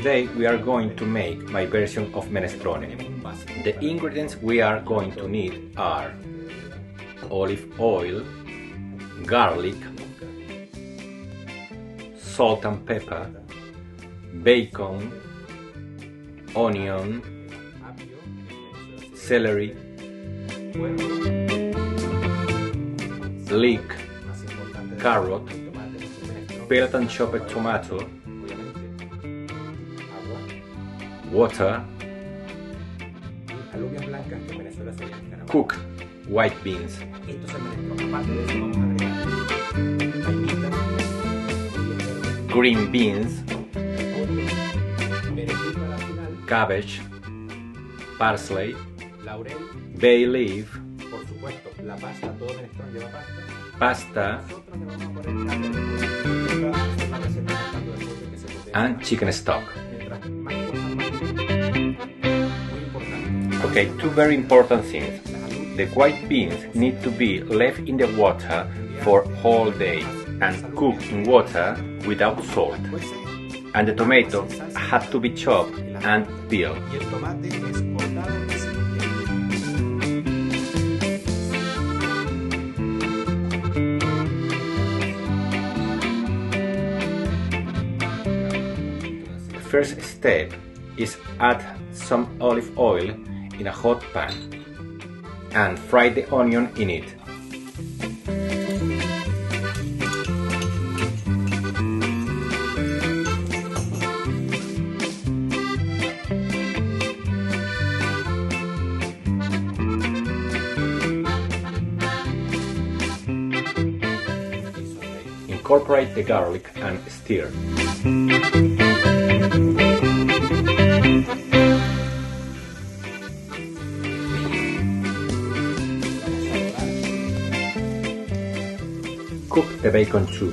Today we are going to make my version of minestrone. The ingredients we are going to need are olive oil, garlic, salt and pepper, bacon, onion, celery, leek, carrot, peeled and chopped tomato, water, cooked white beans, green beans, cabbage, parsley, bay leaf, pasta, and chicken stock. Okay, two very important things. The white beans need to be left in the water for whole day and cooked in water without salt. And the tomato had to be chopped and peeled. The first step is add some olive oil in a hot pan and fry the onion in it. Incorporate the garlic and stir. Cook the bacon too.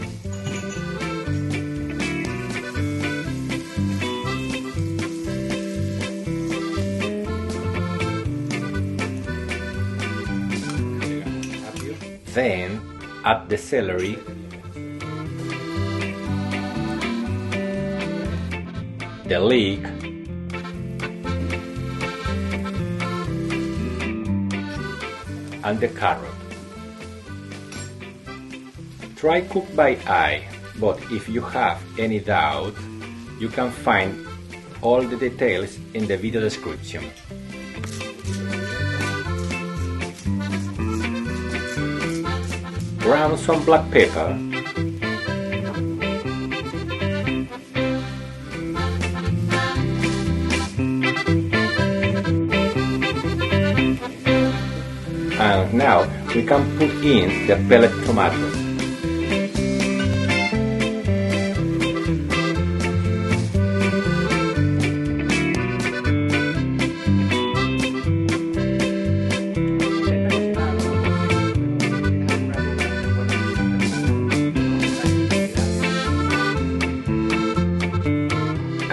Then add the celery, the leek, and the carrot. Try cook by eye, but if you have any doubt, you can find all the details in the video description. Brown some black pepper, and now we can put in the peeled tomatoes.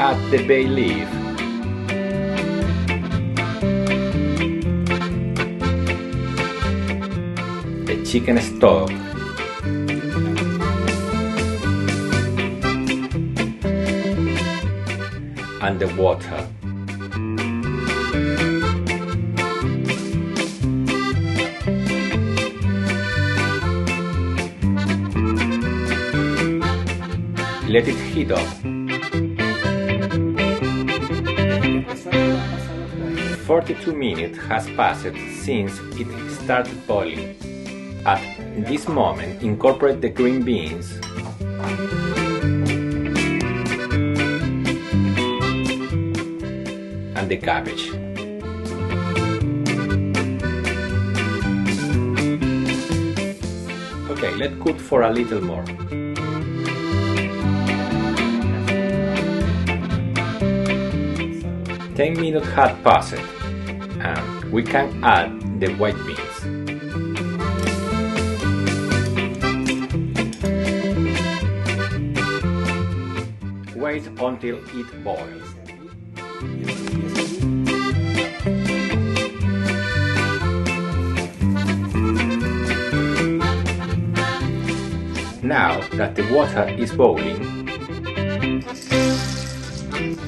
Add the bay leaf, the chicken stock, and the water. Let it heat up. 42 minutes has passed since it started boiling. At this moment, incorporate the green beans and the cabbage. Okay, let's cook for a little more. Ten minutes had passed, and we can add the white beans. Wait until it boils. Now that the water is boiling,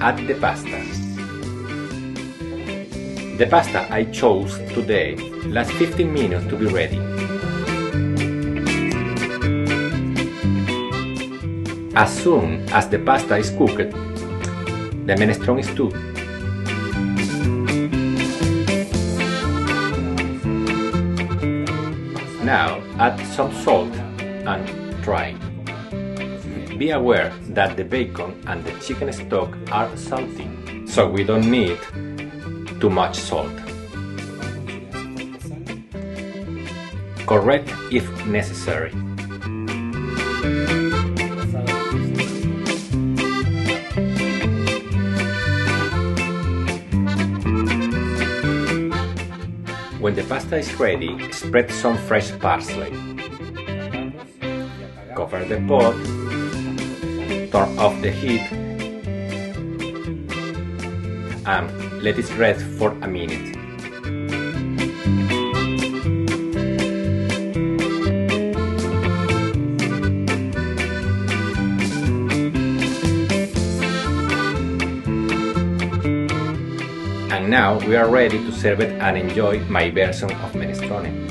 Add the pasta. The pasta I chose today lasts 15 minutes to be ready. As soon as the pasta is cooked, the minestrone is too. Now add some salt and try. Be aware that the bacon and the chicken stock are salty, so we don't need too much salt. Correct if necessary. When the pasta is ready, spread some fresh parsley. Cover the pot, turn off the heat, and let it rest for a minute. And now we are ready to serve it and enjoy my version of minestrone.